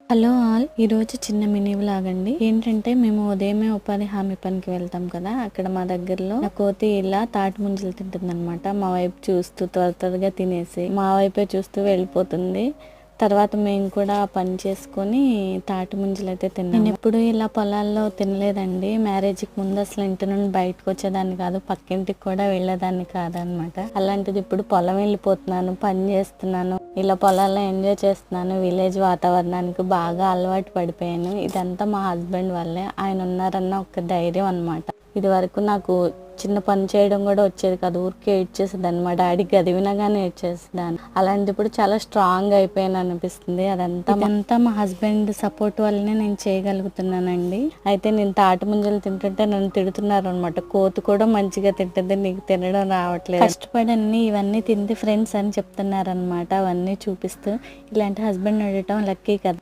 Hello all, ఈరోజు చిన్న mini vlog అండి. ఏంటంటే మేము ఉదయమే ఉపాధి హామీ పనికి వెళ్తాం కదా, అక్కడ మా దగ్గరలో నా కోతి ఇలా తాటి ముంజలు తింటుందన్నమాట. మా వైపు చూస్తూ త్వరగా తినేసి మా వైపే చూస్తూ వెళ్ళిపోతుంది. తర్వాత మేము కూడా పని చేసుకొని తాటి ముంజలు అయితే తిన్నాం. నేను ఎప్పుడు ఇలా పొలాల్లో తినలేదండి. మ్యారేజ్కి ముందు అసలు ఇంటి నుండి బయటకు వచ్చేదాన్ని కాదు, పక్కింటికి కూడా వెళ్ళేదాన్ని కాదనమాట. అలాంటిది ఇప్పుడు పొలం వెళ్ళిపోతున్నాను, పని చేస్తున్నాను, ఇలా పొలాల్లో ఎంజాయ్ చేస్తున్నాను. విలేజ్ వాతావరణానికి బాగా అలవాటు పడిపోయాను. ఇదంతా మా హస్బెండ్ వల్లే. ఆయన ఉన్నారన్న ఒక ధైర్యం అనమాట. ఇది వరకు నాకు చిన్న పని చేయడం కూడా వచ్చేది కాదు, ఊరికే ఏడ్చేసేదాన్ని. మా డాడీ గదివినగానే ఏడ్చేసేదాన్ని. అలాంటి ఇప్పుడు చాలా స్ట్రాంగ్ అయిపోయాను అనిపిస్తుంది. అదంతా మా హస్బెండ్ సపోర్ట్ వల్లనే నేను చేయగలుగుతున్నానండి. అయితే నేను తాటి ముంజలు తింటుంటే నన్ను తిడుతున్నారు అనమాట. కోతి కూడా మంచిగా తింటుంది, నీకు తినడం రావట్లేదు, కష్టపడి ఇవన్నీ తింది ఫ్రెండ్స్ అని చెప్తున్నారు అనమాట. అవన్నీ చూపిస్తూ ఇలాంటి హస్బెండ్ ఉండటం లక్కీ కదా.